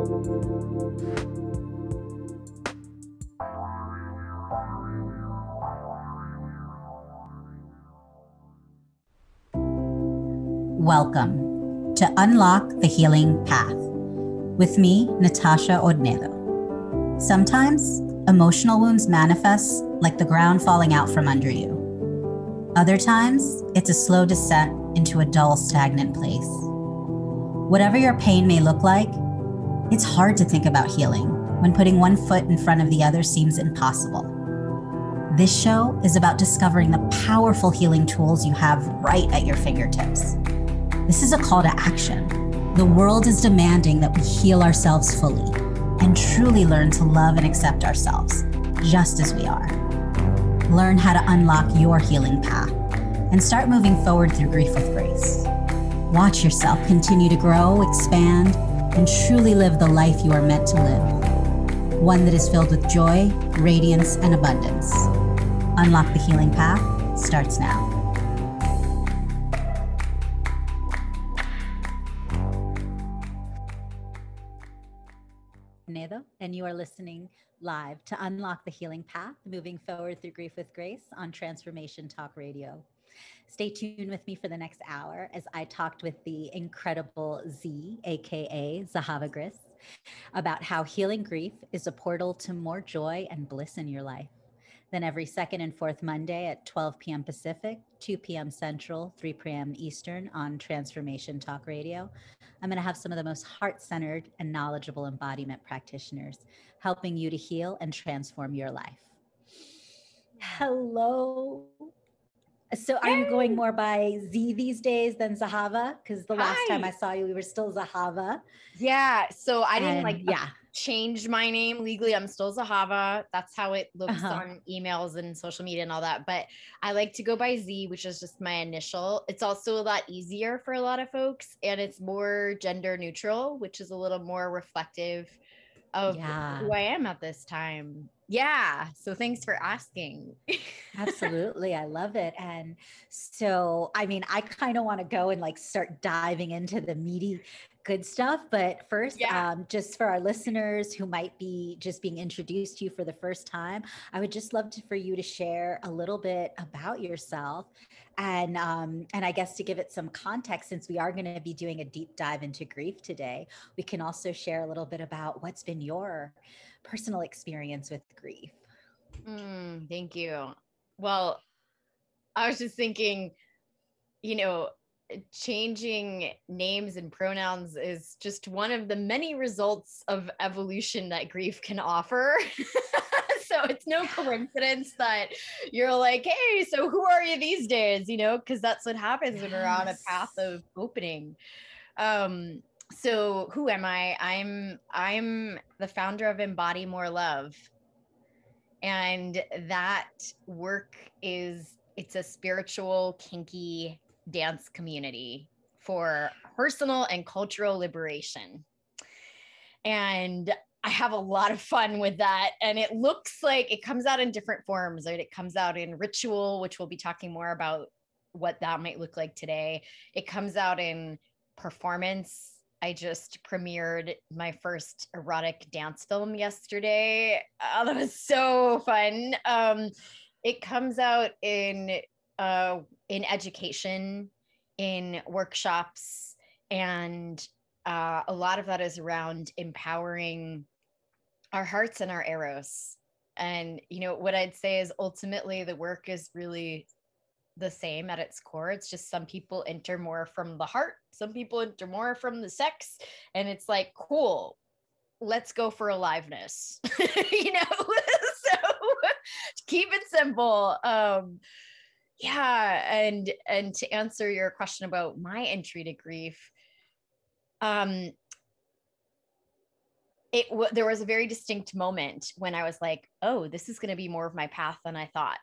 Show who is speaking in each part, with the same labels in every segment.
Speaker 1: Welcome to Unlock the Healing Path with me, Natasha Hornedo. Sometimes emotional wounds manifest like the ground falling out from under you. Other times, it's a slow descent into a dull, stagnant place. Whatever your pain may look like, it's hard to think about healing when putting one foot in front of the other seems impossible. This show is about discovering the powerful healing tools you have right at your fingertips. This is a call to action. The world is demanding that we heal ourselves fully and truly learn to love and accept ourselves just as we are. Learn how to unlock your healing path and start moving forward through grief with grace. Watch yourself continue to grow, expand, and truly live the life you are meant to live. One that is filled with joy, radiance, and abundance. Unlock the Healing Path starts now. And you are listening live to Unlock the Healing Path, moving forward through grief with grace on Transformation Talk Radio. Stay tuned with me for the next hour as I talked with the incredible Z, aka Zahava Griss, about how healing grief is a portal to more joy and bliss in your life. Then every second and fourth Monday at 12 p.m. Pacific, 2 p.m. Central, 3 p.m. Eastern on Transformation Talk Radio, I'm going to have some of the most heart-centered and knowledgeable embodiment practitioners helping you to heal and transform your life. Hello. So are you going more by Z these days than Zahava? Because the last time I saw you, we were still Zahava.
Speaker 2: Yeah. So I didn't change my name legally. I'm still Zahava. That's how it looks on emails and social media and all that. But I like to go by Z, which is just my initial. It's also a lot easier for a lot of folks. And it's more gender neutral, which is a little more reflective of who I am at this time. Yeah. So thanks for asking.
Speaker 1: Absolutely. I love it. And so, I mean, I kind of want to go and start diving into the meaty good stuff. But first, just for our listeners who might be just being introduced to you for the first time, I would just love for you to share a little bit about yourself. And I guess to give it some context, since we are going to be doing a deep dive into grief today, we can also share a little bit about what's been your personal experience with grief.
Speaker 2: Thank you. Well, I was just thinking, changing names and pronouns is just one of the many results of evolution that grief can offer. So it's no coincidence that you're like, hey, so who are you these days? Because that's what happens when we're on a path of opening. So who am I? I'm the founder of Embody More Love. And that work it's a spiritual, kinky dance community for personal and cultural liberation. And I have a lot of fun with that. And it looks like it comes out in different forms, right? It comes out in ritual, which we'll be talking more about what that might look like today. It comes out in performance. I just premiered my first erotic dance film yesterday. Oh, that was so fun. It comes out in education, in workshops, and a lot of that is around empowering our hearts and our eros. And, what I'd say is ultimately the work is really the same at its core. It's just some people enter more from the heart, some people enter more from the sex, and it's like, cool, let's go for aliveness. So keep it simple. And to answer your question about my entry to grief, there was a very distinct moment when I was like, oh, this is going to be more of my path than I thought.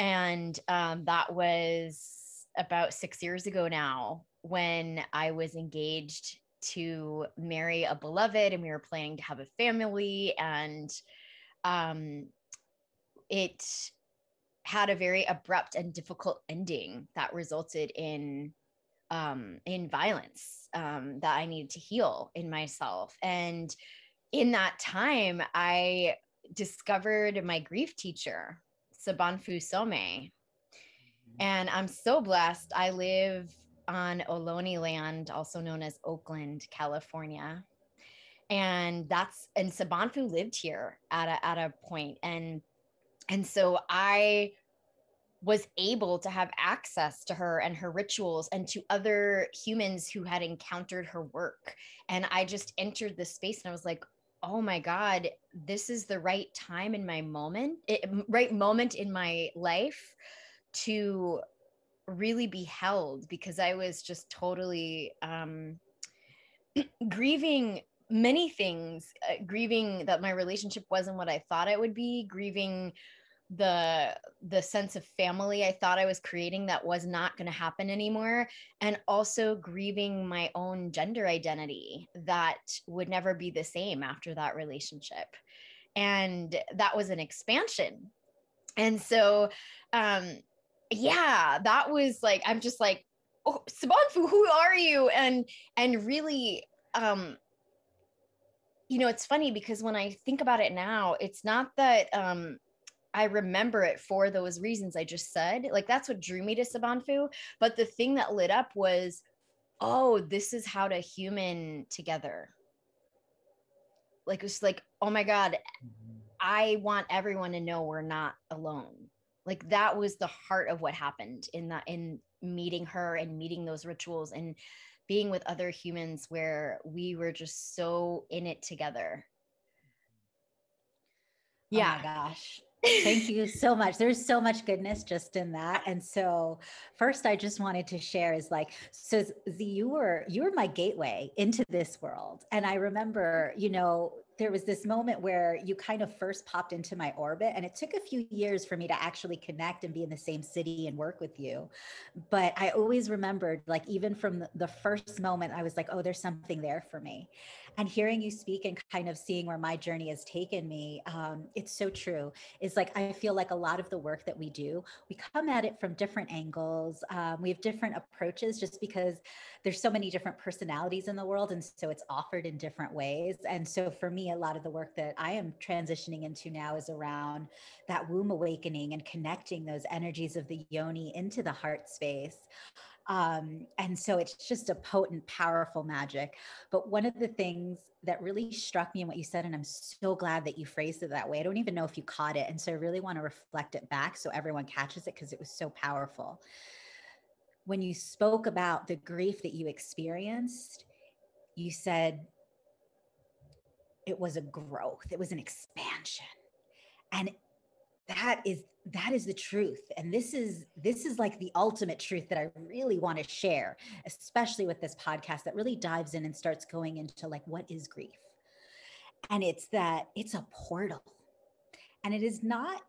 Speaker 2: And that was about 6 years ago now, when I was engaged to marry a beloved, and we were planning to have a family. And it had a very abrupt and difficult ending that resulted in in violence that I needed to heal in myself. And in that time, I discovered my grief teacher, Sabanfu Some. And I'm so blessed. I live on Ohlone land, also known as Oakland, California. And Sabanfu lived here at a point. And so I was able to have access to her and her rituals and to other humans who had encountered her work. And I just entered this space and I was like, oh my God, this is the right time in my right moment in my life to really be held, because I was just totally grieving many things, grieving that my relationship wasn't what I thought it would be, grieving the sense of family I thought I was creating that was not going to happen anymore, and also grieving my own gender identity that would never be the same after that relationship. And that was an expansion. And so yeah, that was like, I'm just like, oh, Sabanfu, who are you? And really it's funny because when I think about it now, it's not that I remember it for those reasons I just said. Like, that's what drew me to Sabanfu. But the thing that lit up was, oh, this is how to human together. Like, it was like, oh my God, I want everyone to know we're not alone. Like, that was the heart of what happened in meeting her and meeting those rituals and being with other humans where we were just so in it together.
Speaker 1: Yeah. Oh my gosh. Thank you so much. There's so much goodness just in that. And so first I just wanted to share is like, so Z, you were my gateway into this world. And I remember, there was this moment where you kind of first popped into my orbit, and it took a few years for me to actually connect and be in the same city and work with you. But I always remembered, like, even from the first moment, I was like, oh, there's something there for me. And hearing you speak and kind of seeing where my journey has taken me, it's so true. It's like, I feel like a lot of the work that we do, we come at it from different angles. We have different approaches just because there's so many different personalities in the world. And so it's offered in different ways. And so for me, a lot of the work that I am transitioning into now is around that womb awakening and connecting those energies of the yoni into the heart space. And so it's just a potent, powerful magic. But one of the things that really struck me in what you said, and I'm so glad that you phrased it that way, I don't even know if you caught it. And so I really want to reflect it back so everyone catches it, because it was so powerful. When you spoke about the grief that you experienced, you said it was a growth, it was an expansion. And that is the truth. And this is like the ultimate truth that I really want to share, especially with this podcast that really dives in and starts going into like, what is grief? And it's that it's a portal. And it is not,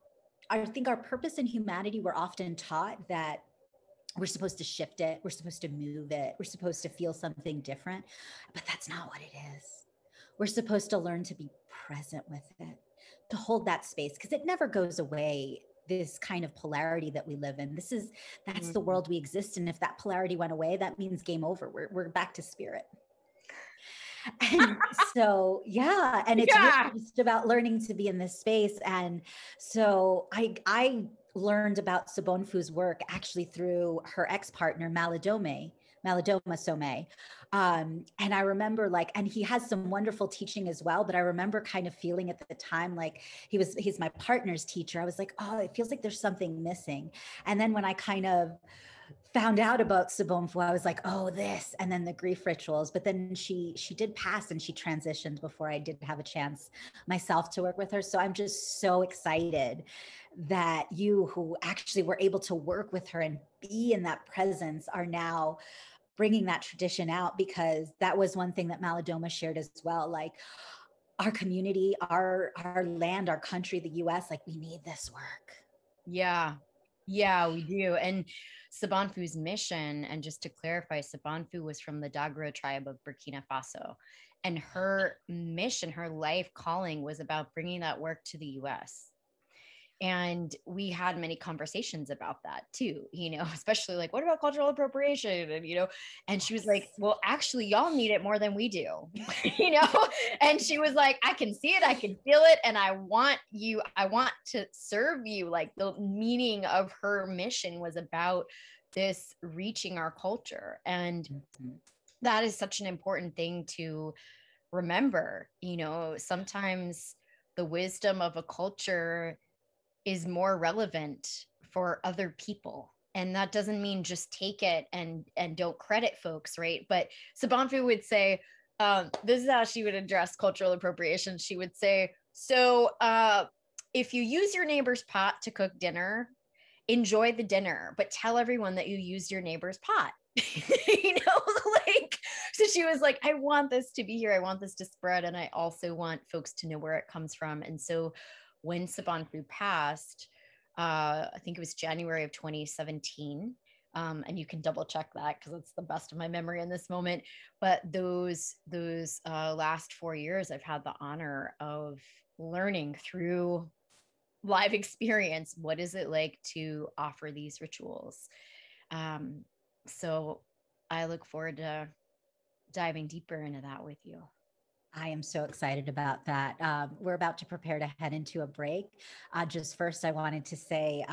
Speaker 1: I think our purpose in humanity, we're often taught that we're supposed to shift it, we're supposed to move it, we're supposed to feel something different, but that's not what it is. We're supposed to learn to be present with it, to hold that space, because it never goes away. This kind of polarity that we live in, that's the world we exist in. If that polarity went away, that means game over. We're back to spirit. And so, yeah. And it's really just about learning to be in this space. And so I learned about Sabonfu's work actually through her ex-partner, Malidoma Some. And I remember and he has some wonderful teaching as well, but I remember kind of feeling at the time, like he's my partner's teacher. I was like, oh, it feels like there's something missing. And then when I kind of found out about Sabonfu, I was like, oh, this, and then the grief rituals. But then she did pass and she transitioned before I did have a chance myself to work with her. So I'm just so excited that you, who actually were able to work with her and be in that presence, are now bringing that tradition out, because that was one thing that Malidoma shared as well. Like, our community, our land, our country, the US, like, we need this work.
Speaker 2: Yeah, we do. And Sabanfu's mission, and just to clarify, Sabanfu was from the Dagro tribe of Burkina Faso. And her mission, her life calling, was about bringing that work to the US. And we had many conversations about that too, especially like, what about cultural appropriation? And she was like, well, actually, y'all need it more than we do, and she was like, I can see it, I can feel it. And I want to serve you. Like, the meaning of her mission was about this reaching our culture. And that is such an important thing to remember. Sometimes the wisdom of a culture is more relevant for other people. And that doesn't mean just take it and don't credit folks, right? But Sabanfu would say, this is how she would address cultural appropriation. She would say, so if you use your neighbor's pot to cook dinner, enjoy the dinner, but tell everyone that you used your neighbor's pot. Like, so she was like, I want this to be here. I want this to spread. And I also want folks to know where it comes from. And so when Sabanfu passed, I think it was January of 2017. And you can double check that because it's the best of my memory in this moment. But those last 4 years, I've had the honor of learning through live experience, what is it like to offer these rituals? So I look forward to diving deeper into that with you.
Speaker 1: I am so excited about that. We're about to prepare to head into a break. Just first, I wanted to say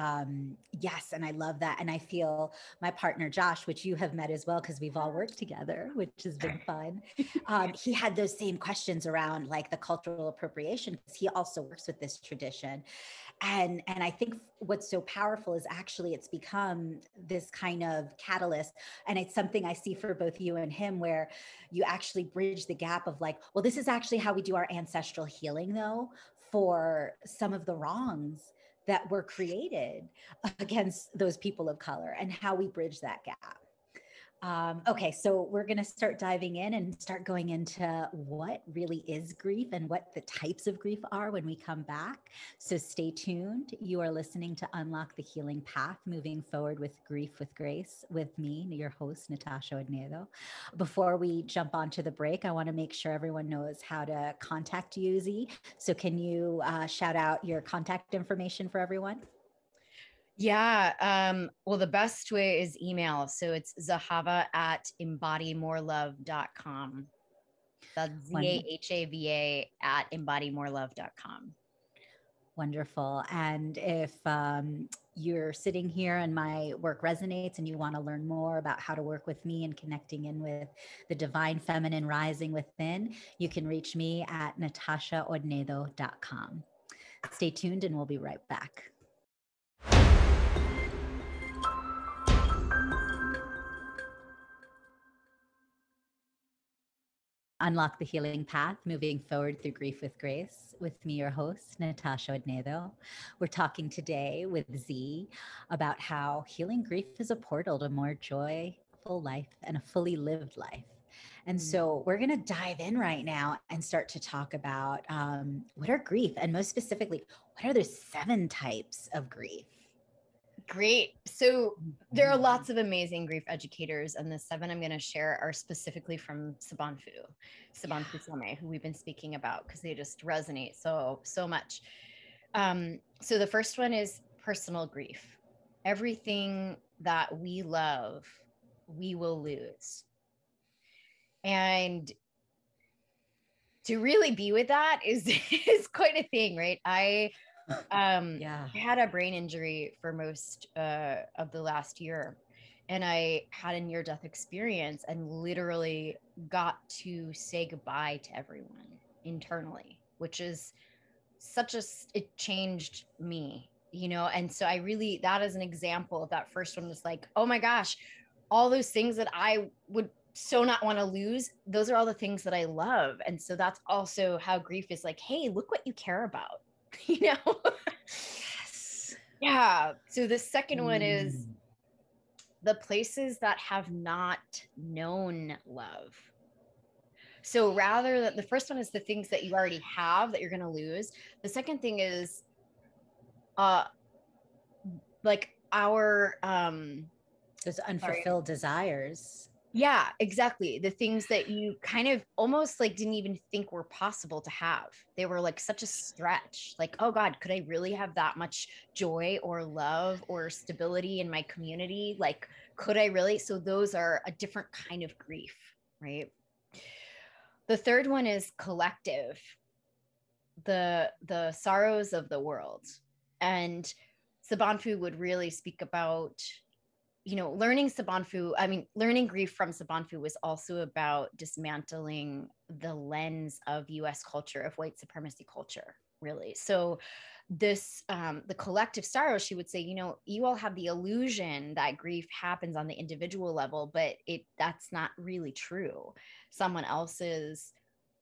Speaker 1: yes, and I love that. And I feel my partner, Josh, which you have met as well, because we've all worked together, which has been fun. He had those same questions around like the cultural appropriation, because he also works with this tradition. And I think what's so powerful is actually it's become this kind of catalyst. And it's something I see for both you and him, where you actually bridge the gap of like, well, this is actually how we do our ancestral healing, though, for some of the wrongs that were created against those people of color, and how we bridge that gap. Okay, so we're going to start diving in and start going into what really is grief and what the types of grief are when we come back. So stay tuned. You are listening to Unlock the Healing Path, moving forward with grief with grace, with me, your host, Natasha Hornedo. Before we jump onto the break, I want to make sure everyone knows how to contact you, Z. So can you shout out your contact information for everyone?
Speaker 2: Yeah. Well, the best way is email. So it's zahava@embodymorelove.com. That's ZAHAVA @embodymorelove.com.
Speaker 1: Wonderful. And if you're sitting here and my work resonates and you want to learn more about how to work with me and connecting in with the divine feminine rising within, you can reach me at natashahodnedo.com. Stay tuned and we'll be right back. Unlock the Healing Path, moving forward through grief with grace, with me, your host, Natasha Hornedo. We're talking today with Z about how healing grief is a portal to more joyful life and a fully lived life. And so we're going to dive in right now and start to talk about what are grief, and most specifically, what are the 7 types of grief?
Speaker 2: Great. So there are lots of amazing grief educators, and the 7 I'm going to share are specifically from Sabanfu Same, who we've been speaking about because they just resonate so much. So the first one is personal grief. Everything that we love, we will lose. And to really be with that is quite a thing, right? I had a brain injury for most of the last year, and I had a near-death experience and literally got to say goodbye to everyone internally, which is it changed me, and so that is an example of that. First one was like, oh my gosh, all those things that I would so not want to lose, those are all the things that I love. And so that's also how grief is like, hey, look what you care about.
Speaker 1: Yes.
Speaker 2: Yeah. So the second one is the places that have not known love. So rather than the first one is the things that you already have that you're going to lose. The second thing is like our
Speaker 1: those unfulfilled desires.
Speaker 2: Yeah, exactly. The things that you kind of almost like didn't even think were possible to have. They were like such a stretch. Like, oh God, could I really have that much joy or love or stability in my community? Like, could I really? So those are a different kind of grief, right? The third one is collective, the sorrows of the world. And Sabanfu would really speak about, learning Sabanfu, learning grief from Sabanfu was also about dismantling the lens of US culture, of white supremacy culture, really. So the collective sorrow, she would say, you all have the illusion that grief happens on the individual level, but that's not really true. Someone else's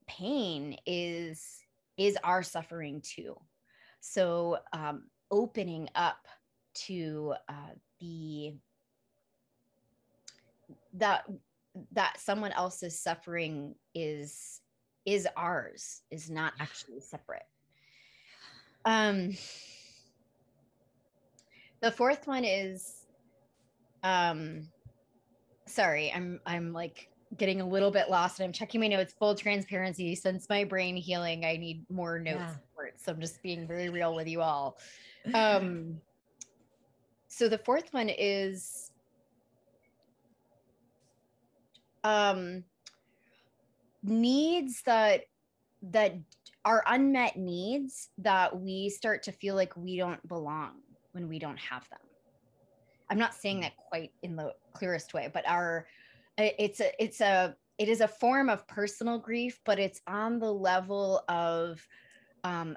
Speaker 2: pain is our suffering too. So opening up to the that someone else's suffering is ours, is not actually separate. The fourth one is sorry, I'm like getting a little bit lost, and I'm checking my notes. Full transparency, since my brain healing, I need more notes for it, so I'm just being very real with you all. So the fourth one is needs that are unmet needs, that we start to feel like we don't belong when we don't have them. I'm not saying that quite in the clearest way, but it is a form of personal grief, but it's on the level of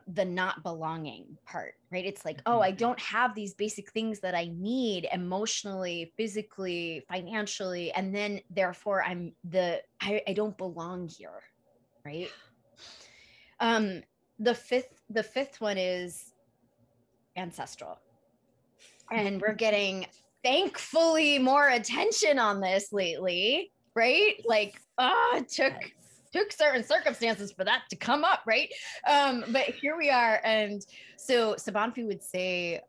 Speaker 2: the not belonging part, right? It's like, oh, I don't have these basic things that I need emotionally, physically, financially, and then therefore I don't belong here, right? The fifth one is ancestral, and we're getting thankfully more attention on this lately, right? Like, it took certain circumstances for that to come up, right? But here we are. And so Sabanfi would say,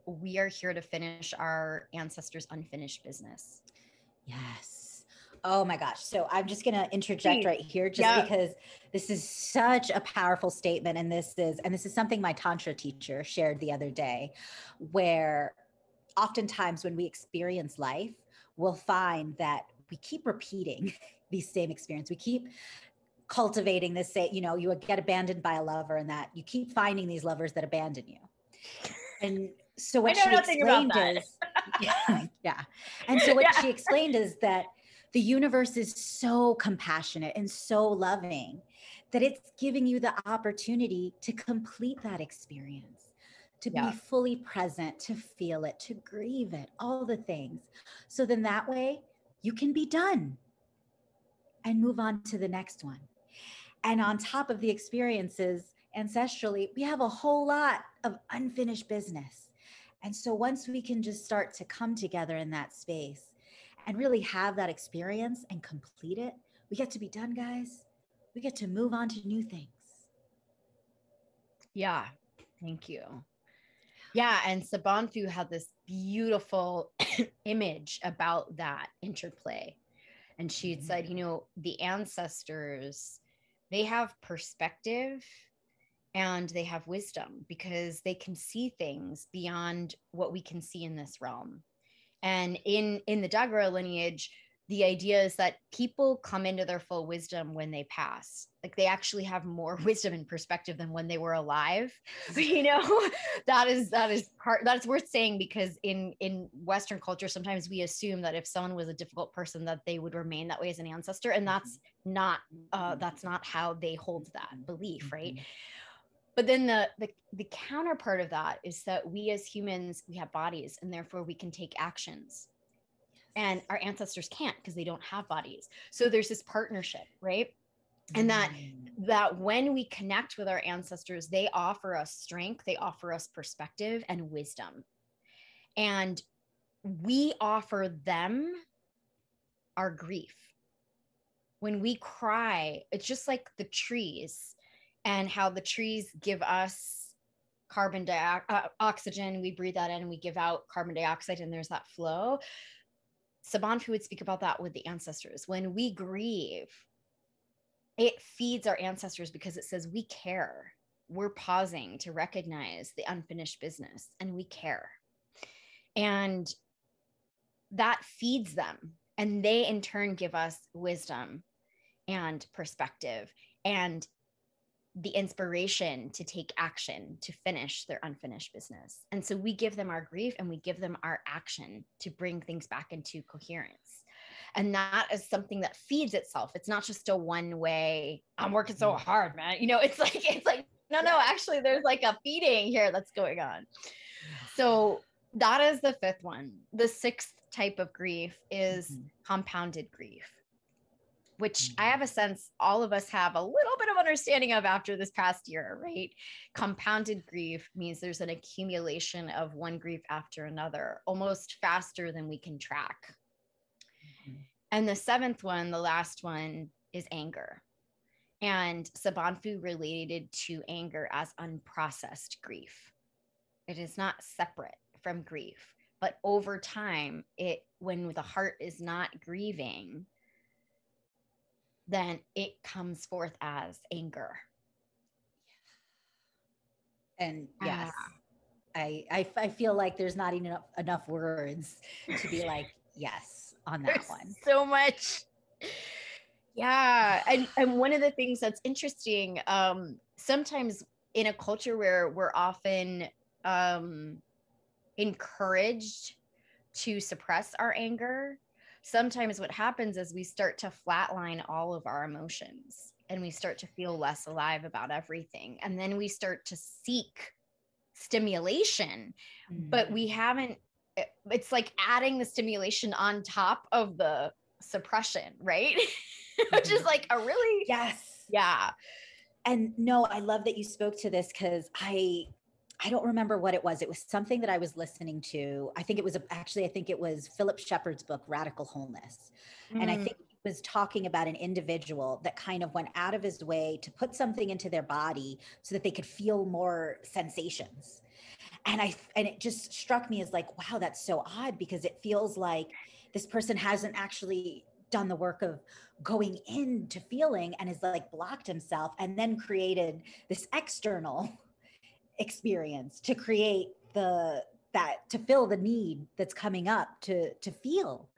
Speaker 2: we are here to finish our ancestors' unfinished business.
Speaker 1: Yes. Oh my gosh. So I'm just going to interject right here, just because this is such a powerful statement. And this is something my Tantra teacher shared the other day, where oftentimes when we experience life, we'll find that we keep repeating these same experiences. We keep cultivating this, you would get abandoned by a lover, and that you keep finding these lovers that abandon you. And so what she explained is, yeah. And so what she explained is that the universe is so compassionate and so loving that it's giving you the opportunity to complete that experience, to be fully present, to feel it, to grieve it, all the things. So then that way you can be done and move on to the next one. And on top of the experiences ancestrally, we have a whole lot of unfinished business. And so once we can just start to come together in that space and really have that experience and complete it, we get to be done, guys. We get to move on to new things.
Speaker 2: Yeah. Thank you. Yeah. And Sabanfu had this beautiful image about that interplay. And she had said, the ancestors, they have perspective and they have wisdom, because they can see things beyond what we can see in this realm. And in the Dagara lineage, the idea is that people come into their full wisdom when they pass. Like, they actually have more wisdom and perspective than when they were alive. That's worth saying, because in Western culture, sometimes we assume that if someone was a difficult person, that they would remain that way as an ancestor. And that's not how they hold that belief, right? But then the counterpart of that is that we as humans, we have bodies, and therefore we can take actions. And our ancestors can't, because they don't have bodies. So there's this partnership, right? And that when we connect with our ancestors, they offer us strength, they offer us perspective and wisdom. And we offer them our grief. When we cry, it's just like the trees, and how the trees give us oxygen, we breathe that in, and we give out carbon dioxide, and there's that flow. Sabanfu would speak about that with the ancestors. When we grieve, it feeds our ancestors because it says we care. We're pausing to recognize the unfinished business and we care. And that feeds them. And they in turn give us wisdom and perspective and the inspiration to take action to finish their unfinished business. And so we give them our grief and we give them our action to bring things back into coherence. And that is something that feeds itself. It's not just a one way, I'm working so hard, man. You know, it's like, no, actually there's like a feeding here that's going on. So that is the fifth one. The sixth type of grief is compounded grief, which I have a sense all of us have a little bit of understanding of after this past year, right? Compounded grief means there's an accumulation of one grief after another, almost faster than we can track. And the seventh one, the last one, is anger. And Sabanfu related to anger as unprocessed grief. It is not separate from grief, but over time, when the heart is not grieving, then it comes forth as anger.
Speaker 1: And yes, I feel like there's not enough words to be like, yes, on that one.
Speaker 2: So much. Yeah. And one of the things that's interesting, sometimes in a culture where we're often encouraged to suppress our anger, sometimes what happens is we start to flatline all of our emotions and we start to feel less alive about everything. And then we start to seek stimulation, but we haven't, it's like adding the stimulation on top of the suppression, right? Which is like a really, yeah.
Speaker 1: And no, I love that you spoke to this because I don't remember what it was. It was something that I was listening to. I think it was Philip Shepherd's book, Radical Wholeness. And I think he was talking about an individual that kind of went out of his way to put something into their body so that they could feel more sensations. And it just struck me as like, wow, that's so odd, because it feels like this person hasn't actually done the work of going into feeling and has like blocked himself and then created this external experience to create to fill the need that's coming up to feel,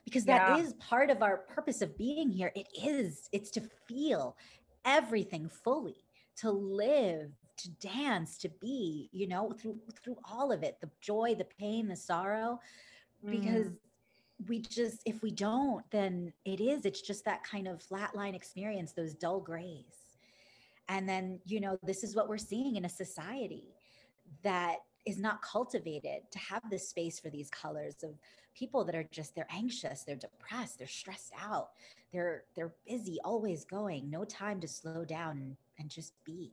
Speaker 1: because that is part of our purpose of being here. It's to feel everything fully, to live, to dance, to be, through all of it, the joy, the pain, the sorrow, because if we don't, then it's just that kind of flatline experience, those dull grays. And then, this is what we're seeing in a society that is not cultivated to have this space for these colors of people that are they're anxious, they're depressed, they're stressed out, they're busy, always going, no time to slow down and just be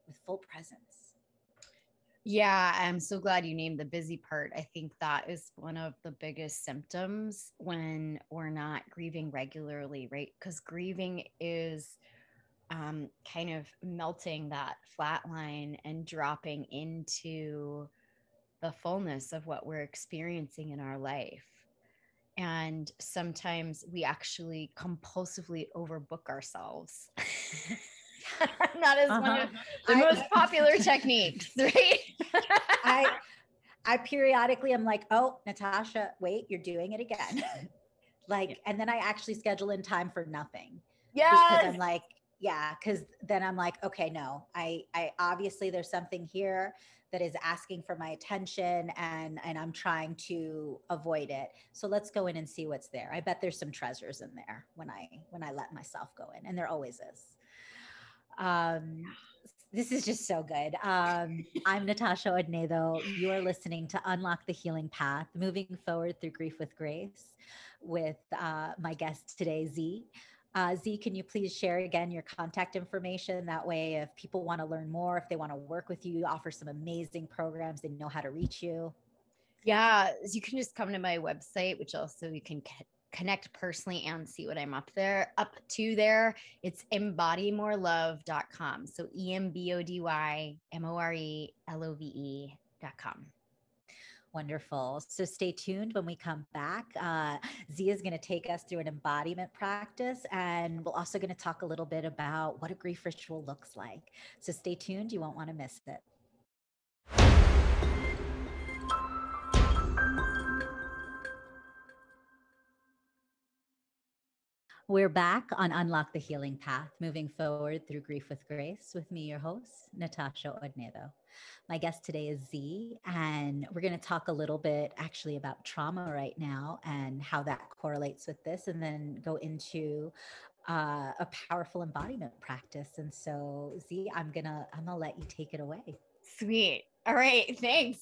Speaker 1: with full presence.
Speaker 2: Yeah, I'm so glad you named the busy part. I think that is one of the biggest symptoms when we're not grieving regularly, right? Because grieving is kind of melting that flat line and dropping into the fullness of what we're experiencing in our life. And sometimes we actually compulsively overbook ourselves. That is one of the most popular techniques, right?
Speaker 1: I periodically am like, oh, Natasha, wait, you're doing it again. And then I actually schedule in time for nothing.
Speaker 2: Yeah.
Speaker 1: Because I'm like, because then I'm like, okay, no, I obviously there's something here that is asking for my attention and I'm trying to avoid it. So let's go in and see what's there. I bet there's some treasures in there when I let myself go in, and there always is. This is just so good. I'm Natasha Hornedo. You are listening to Unlock the Healing Path, Moving Forward Through Grief with Grace, with my guest today, Z. Z, can you please share again your contact information? That way, if people want to learn more, if they want to work with you, offer some amazing programs, they know how to reach you.
Speaker 2: Yeah, you can just come to my website, which also you can connect personally and see what I'm up to there. It's embodymorelove.com. So EMBODYMORELOVE.com.
Speaker 1: Wonderful. So stay tuned when we come back. Zia is going to take us through an embodiment practice, and we're also going to talk a little bit about what a grief ritual looks like. So stay tuned. You won't want to miss it. We're back on Unlock the Healing Path, moving forward through grief with grace with me, your host, Natasha Hornedo. My guest today is Z, and we're going to talk a little bit actually about trauma right now and how that correlates with this, and then go into a powerful embodiment practice. And so, Z, I'm gonna let you take it away.
Speaker 2: Sweet. All right. Thanks.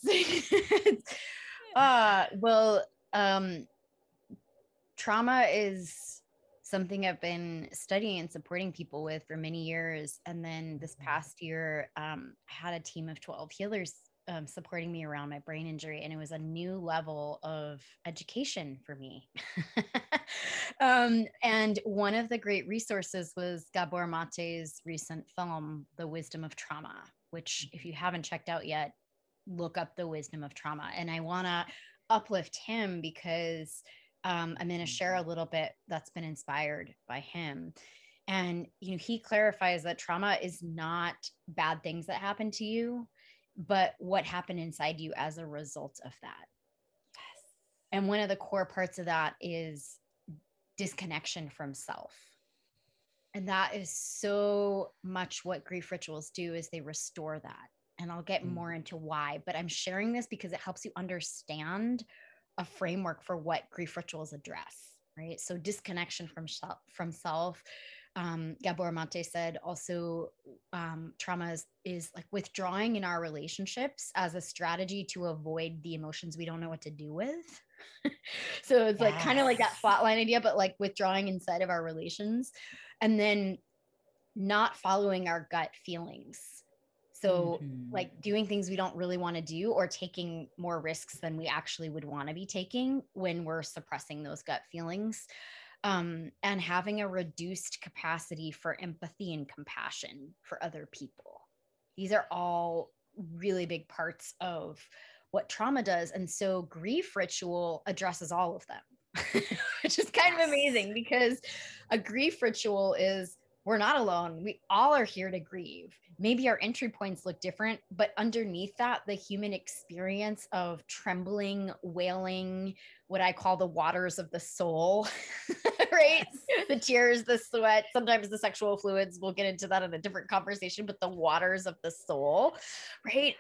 Speaker 2: Well, trauma is something I've been studying and supporting people with for many years. And then this past year, I had a team of 12 healers supporting me around my brain injury. And it was a new level of education for me. And one of the great resources was Gabor Mate's recent film, The Wisdom of Trauma, which if you haven't checked out yet, look up The Wisdom of Trauma. And I want to uplift him because I'm going to share a little bit that's been inspired by him. And, he clarifies that trauma is not bad things that happen to you, but what happened inside you as a result of that. Yes. And one of the core parts of that is disconnection from self. And that is so much what grief rituals do, is they restore that. And I'll get more into why, but I'm sharing this because it helps you understand a framework for what grief rituals address, right? So disconnection from self. Gabor Mate said also trauma is like withdrawing in our relationships as a strategy to avoid the emotions we don't know what to do with. So it's like kind of like that flatline idea, but like withdrawing inside of our relations, and then not following our gut feelings. So like doing things we don't really want to do, or taking more risks than we actually would want to be taking when we're suppressing those gut feelings, and having a reduced capacity for empathy and compassion for other people. These are all really big parts of what trauma does. And so grief ritual addresses all of them, which is kind of amazing, because a grief ritual is, we're not alone. We all are here to grieve. Maybe our entry points look different, but underneath that, the human experience of trembling, wailing, what I call the waters of the soul, right? The tears, the sweat, sometimes the sexual fluids. We'll get into that in a different conversation, but the waters of the soul, right?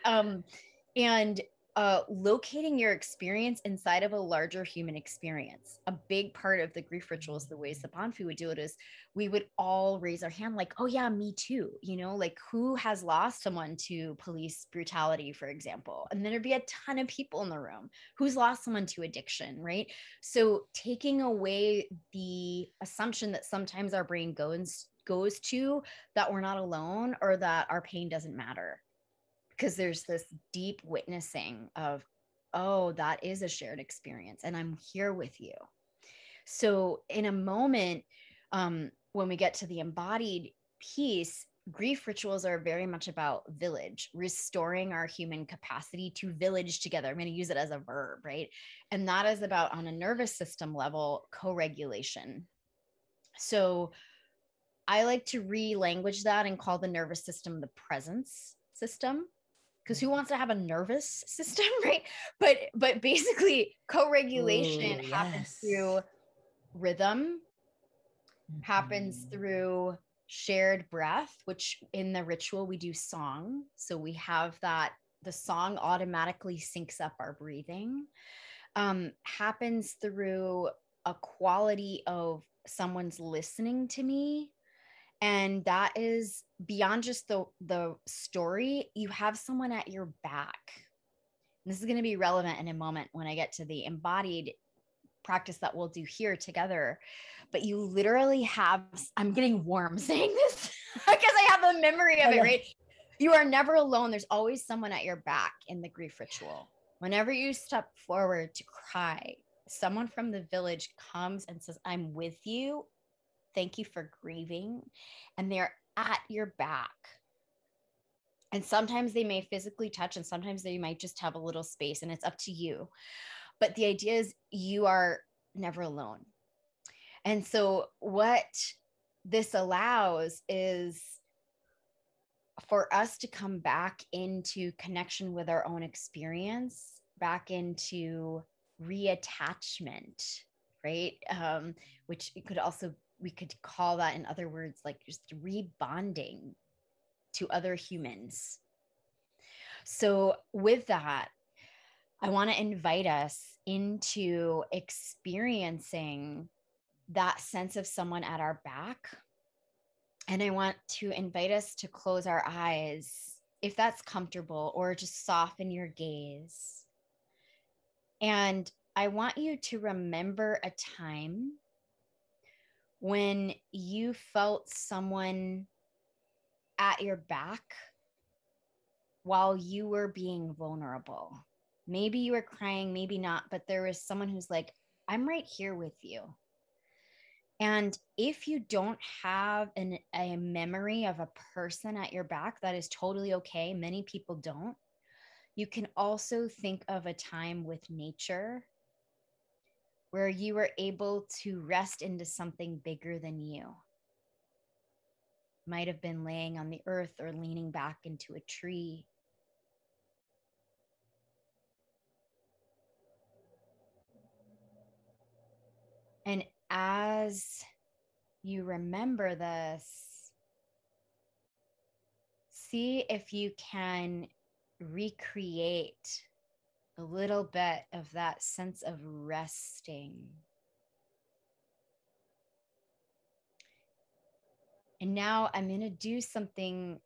Speaker 2: And locating your experience inside of a larger human experience. A big part of the grief rituals, the ways the Banfi would do it, is we would all raise our hand like, oh yeah, me too. Like who has lost someone to police brutality, for example? And then there'd be a ton of people in the room. Who's lost someone to addiction, right? So taking away the assumption that sometimes our brain goes to that we're not alone, or that our pain doesn't matter. Because there's this deep witnessing of, oh, that is a shared experience, and I'm here with you. So in a moment, when we get to the embodied piece, grief rituals are very much about village, restoring our human capacity to village together. I'm going to use it as a verb, right? And that is about, on a nervous system level, co-regulation. So I like to re-language that and call the nervous system the presence system. Because who wants to have a nervous system, right? But basically, co-regulation happens through rhythm, happens through shared breath, which in the ritual we do song. So we have that, the song automatically syncs up our breathing. Happens through a quality of someone's listening to me. And that is beyond just the story. You have someone at your back. And this is going to be relevant in a moment when I get to the embodied practice that we'll do here together. But you literally have, I'm getting warm saying this because I have the memory of it, right? You are never alone. There's always someone at your back in the grief ritual. Whenever you step forward to cry, someone from the village comes and says, I'm with you. Thank you for grieving. And they're at your back. And sometimes they may physically touch, and sometimes they might just have a little space, and it's up to you. But the idea is you are never alone. And so what this allows is for us to come back into connection with our own experience, back into reattachment, right? Which it could also, we could call that, in other words, like just rebonding to other humans. So with that, I want to invite us into experiencing that sense of someone at our back. And I want to invite us to close our eyes, if that's comfortable, or just soften your gaze. And I want you to remember a time when you felt someone at your back while you were being vulnerable. Maybe you were crying, maybe not, but there was someone who's like, I'm right here with you. And if you don't have a memory of a person at your back, that is totally okay. Many people don't. You can also think of a time with nature where you were able to rest into something bigger than you. Might have been laying on the earth or leaning back into a tree. And as you remember this, see if you can recreate a little bit of that sense of resting. And now I'm going to do something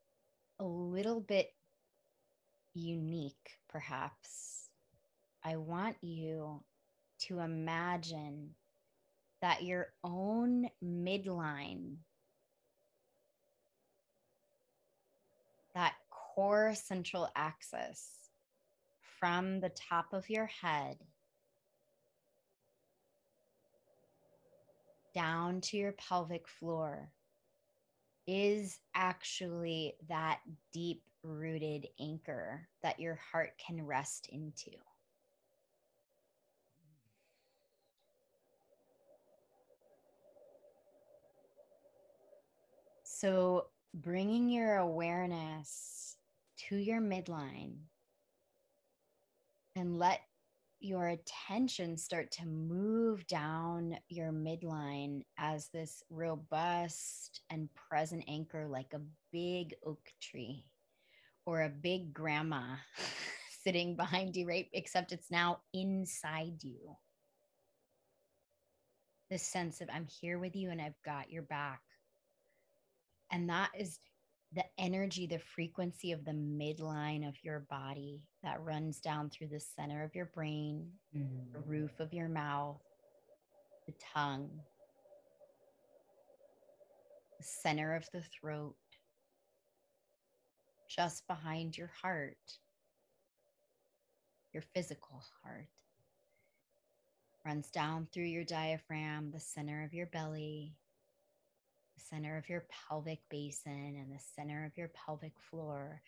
Speaker 2: a little bit unique, perhaps. I want you to imagine that your own midline, that core central axis from the top of your head down to your pelvic floor, is actually that deep rooted anchor that your heart can rest into. So bringing your awareness to your midline, and let your attention start to move down your midline as this robust and present anchor, like a big oak tree or a big grandma sitting behind you, right? Except it's now inside you. This sense of I'm here with you and I've got your back. And that is the energy, the frequency of the midline of your body that runs down through the center of your brain, the roof of your mouth, the tongue, the center of the throat, just behind your heart, your physical heart. Runs down through your diaphragm, the center of your belly, the center of your pelvic basin, and the center of your pelvic floor.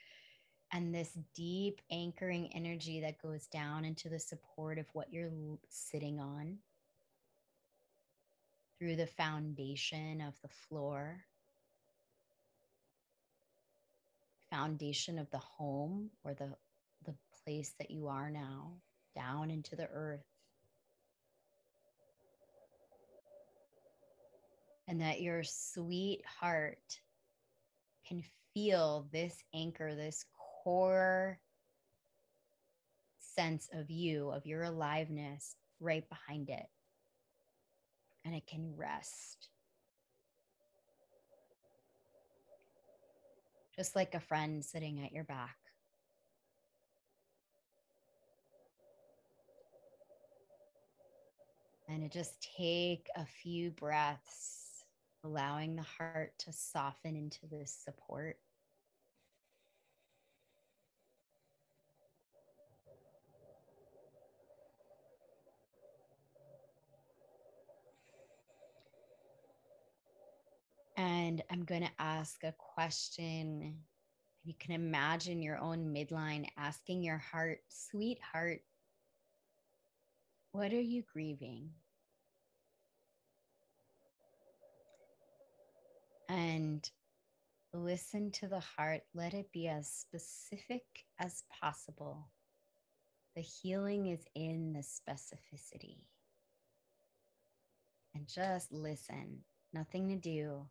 Speaker 2: And this deep anchoring energy that goes down into the support of what you're sitting on, through the foundation of the floor, foundation of the home or the place that you are now, down into the earth. And that your sweet heart can feel this anchor, this core sense of you, of your aliveness right behind it. And it can rest. Just like a friend sitting at your back. And just take a few breaths, allowing the heart to soften into this support. And I'm going to ask a question You can imagine your own midline asking your heart, sweetheart, what are you grieving? And listen to the heart. Let it be as specific as possible. The healing is in the specificity. And just listen. Nothing to do.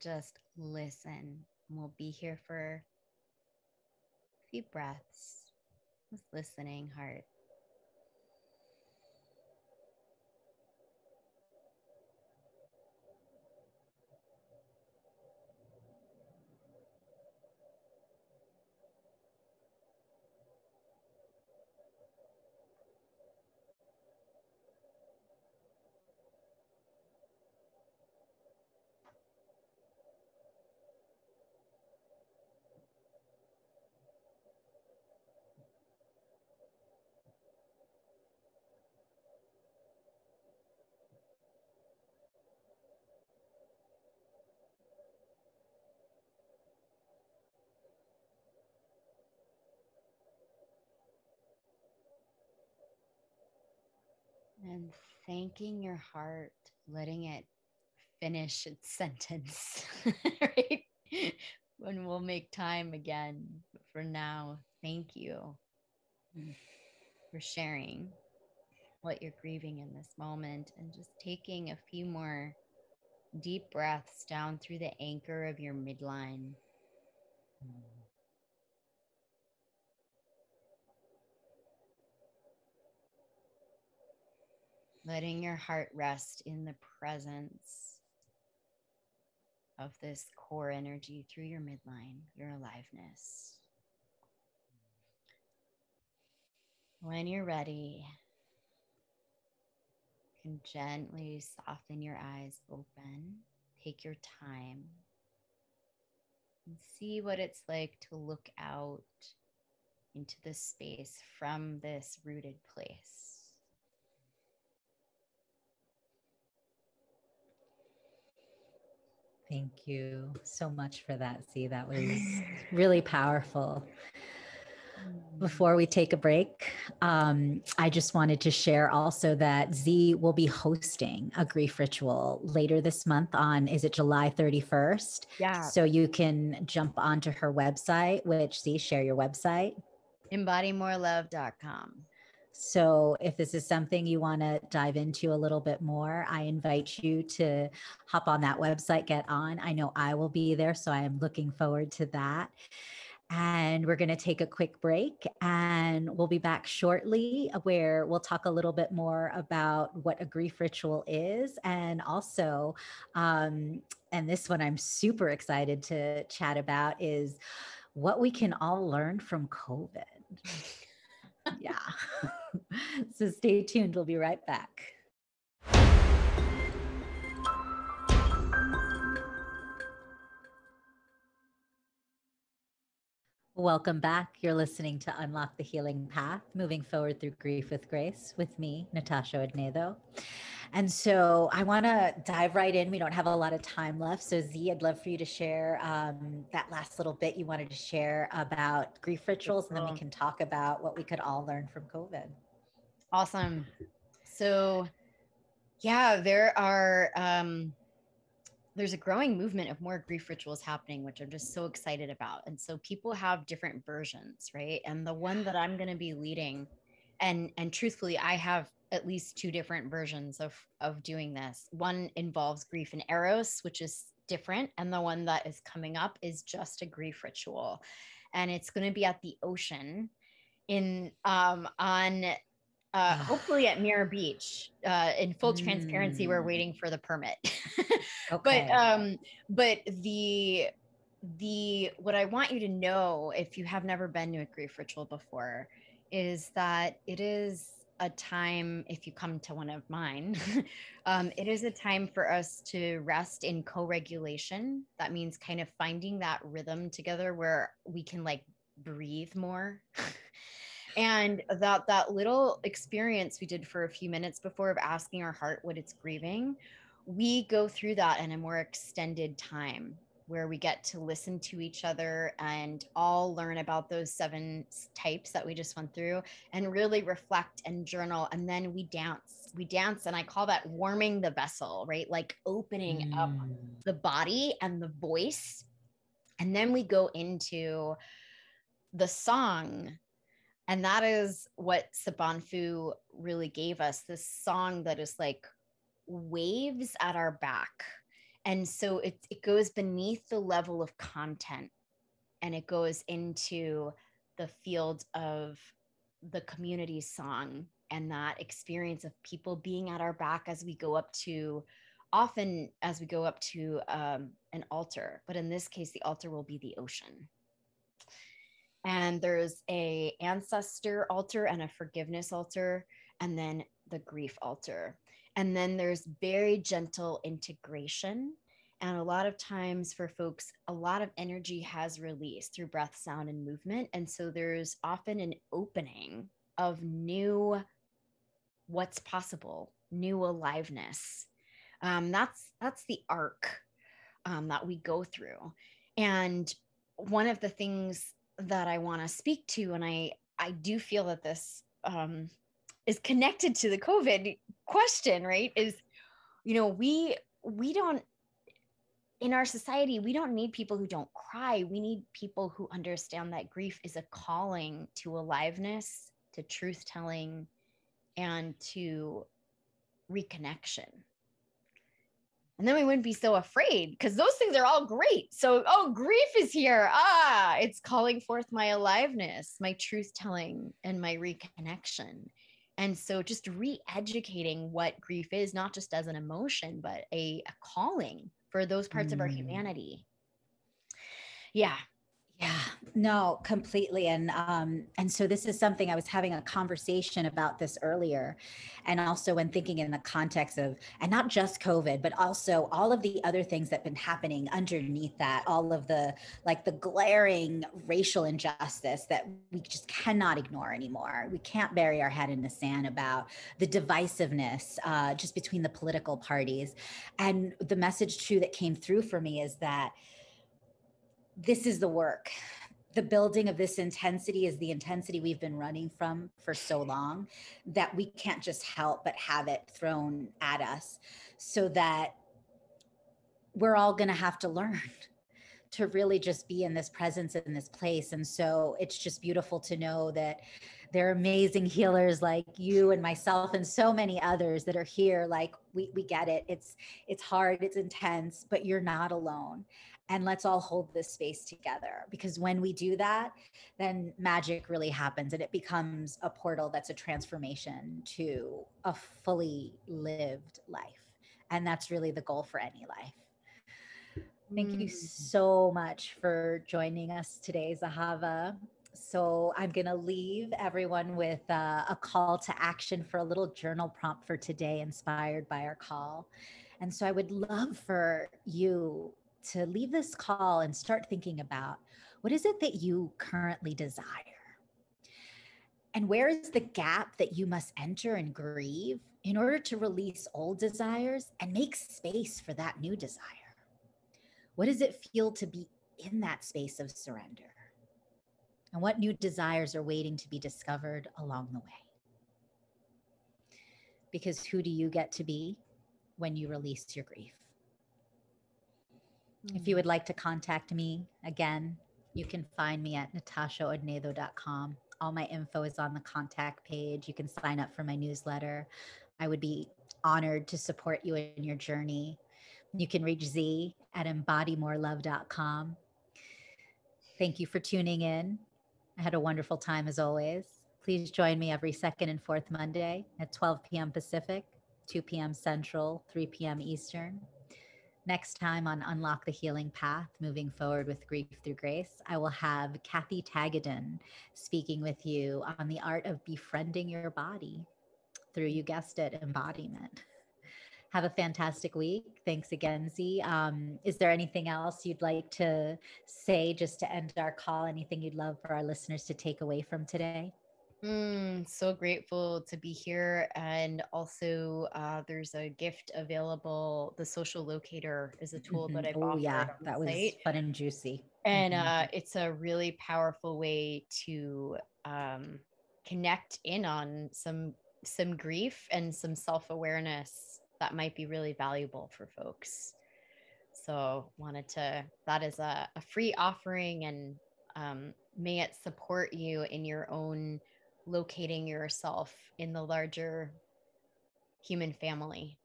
Speaker 2: Just listen. And we'll be here for a few breaths. Just listening, heart. And thanking your heart, letting it finish its sentence, right? When we'll make time again. But for now, thank you for sharing what you're grieving in this moment and just taking a few more deep breaths down through the anchor of your midline. Letting your heart rest in the presence of this core energy through your midline, your aliveness. When you're ready, you can gently soften your eyes open. Take your time and see what it's like to look out into the space from this rooted place.
Speaker 1: Thank you so much for that, Z. That was really powerful. Before we take a break, I just wanted to share also that Z will be hosting a grief ritual later this month on, is it July 31st?
Speaker 2: Yeah.
Speaker 1: So you can jump onto her website, which Z, share your website.
Speaker 2: EmbodyMoreLove.com.
Speaker 1: So if this is something you want to dive into a little bit more, I invite you to hop on that website, get on. I know I will be there, so I am looking forward to that. And we're going to take a quick break and we'll be back shortly where we'll talk a little bit more about what a grief ritual is. And also, and this one I'm super excited to chat about, is what we can all learn from COVID. Yeah. So stay tuned. We'll be right back. Welcome back. You're listening to Unlock the Healing Path, moving forward through grief with grace with me, Natasha Hornedo. And so I want to dive right in. We don't have a lot of time left. So Z, I'd love for you to share that last little bit you wanted to share about grief rituals, and then we can talk about what we could all learn from COVID.
Speaker 2: Awesome. So yeah, there's a growing movement of more grief rituals happening, which I'm just so excited about. And so people have different versions, right? And the one that I'm going to be leading, and truthfully, I have at least two different versions of doing this. One involves grief and eros, which is different. And the one that is coming up is just a grief ritual. And it's going to be at the ocean hopefully at Mirror Beach. In full transparency, we're waiting for the permit. Okay. But the what I want you to know, if you have never been to a grief ritual before, is that it is a time, if you come to one of mine, it is a time for us to rest in co-regulation. That means kind of finding that rhythm together where we can like breathe more. And that little experience we did for a few minutes before of asking our heart what it's grieving, we go through that in a more extended time where we get to listen to each other and all learn about those 7 types that we just went through and really reflect and journal. And then we dance. And I call that warming the vessel, right? Like opening up the body and the voice. And then we go into the song. And that is what Sabanfu really gave us, this song that is like waves at our back. And so it goes beneath the level of content and it goes into the field of the community song and that experience of people being at our back as we go up to an altar. But in this case, the altar will be the ocean. And there's a ancestor altar and a forgiveness altar, and then the grief altar. And then there's very gentle integration. And a lot of times for folks, a lot of energy has released through breath, sound, and movement. And so there's often an opening of new what's possible, new aliveness. That's the arc that we go through. And one of the things that I want to speak to, and I do feel that this is connected to the COVID question, right? Is, we don't, in our society, we don't need people who don't cry. We need people who understand that grief is a calling to aliveness, to truth telling, and to reconnection. And then we wouldn't be so afraid because those things are all great. So, grief is here. It's calling forth my aliveness, my truth telling, and my reconnection. And so just re-educating what grief is, not just as an emotion, but a calling for those parts of our humanity. Yeah.
Speaker 1: Yeah, no, completely. And so this is something I was having a conversation about this earlier. And also when thinking in the context of, and not just COVID, but also all of the other things that have been happening underneath that, all of the, like the glaring racial injustice that we just cannot ignore anymore. We can't bury our head in the sand about the divisiveness just between the political parties. And the message too that came through for me is that this is the work. The building of this intensity is the intensity we've been running from for so long that we can't just help but have it thrown at us, so that we're all going to have to learn to really just be in this presence, in this place. And so it's just beautiful to know that there are amazing healers like you and myself and so many others that are here. Like we get it. It's hard, it's intense, but you're not alone. And let's all hold this space together, because when we do that, then magic really happens and it becomes a portal that's a transformation to a fully lived life. And that's really the goal for any life. Thank you so much for joining us today, Zahava. So I'm going to leave everyone with a call to action for a little journal prompt for today, inspired by our call. And so I would love for you to leave this call and start thinking about, what is it that you currently desire? And where is the gap that you must enter and grieve in order to release old desires and make space for that new desire? What does it feel to be in that space of surrender? And what new desires are waiting to be discovered along the way? Because who do you get to be when you release your grief? If you would like to contact me, again, you can find me at natashahornedo.com. All my info is on the contact page. You can sign up for my newsletter. I would be honored to support you in your journey. You can reach Z at embodymorelove.com. Thank you for tuning in. I had a wonderful time as always. Please join me every second and fourth Monday at 12 p.m. Pacific, 2 p.m. Central, 3 p.m. Eastern. Next time on Unlock the Healing Path, Moving Forward with Grief Through Grace, I will have Kathy Tagaden speaking with you on the art of befriending your body through, you guessed it, embodiment. Have a fantastic week. Thanks again, Z. Is there anything else you'd like to say just to end our call? Anything you'd love for our listeners to take away from today?
Speaker 2: So grateful to be here. And also, there's a gift available. The social locator is a tool that I've
Speaker 1: Oh,
Speaker 2: offered
Speaker 1: yeah.
Speaker 2: on
Speaker 1: That
Speaker 2: the
Speaker 1: was
Speaker 2: site.
Speaker 1: fun and juicy.
Speaker 2: And it's a really powerful way to connect in on some grief and some self-awareness that might be really valuable for folks. So that is a free offering, and may it support you in your own locating yourself in the larger human family.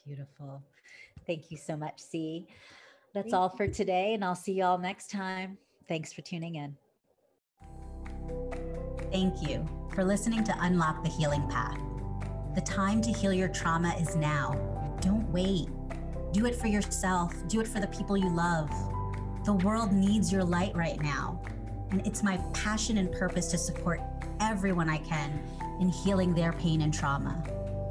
Speaker 1: Beautiful. Thank you so much, C. That's
Speaker 2: Thank
Speaker 1: all for today, and I'll see you all next time. Thanks for tuning in. Thank you for listening to Unlock the Healing Path. The time to heal your trauma is now. Don't wait. Do it for yourself. Do it for the people you love. The world needs your light right now. And it's my passion and purpose to support everyone I can in healing their pain and trauma,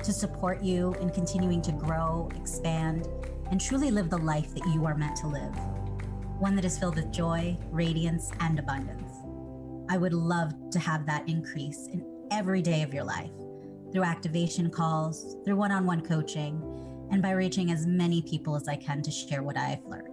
Speaker 1: to support you in continuing to grow, expand, and truly live the life that you are meant to live. One that is filled with joy, radiance, and abundance. I would love to have that increase in every day of your life through activation calls, through one-on-one coaching, and by reaching as many people as I can to share what I have learned.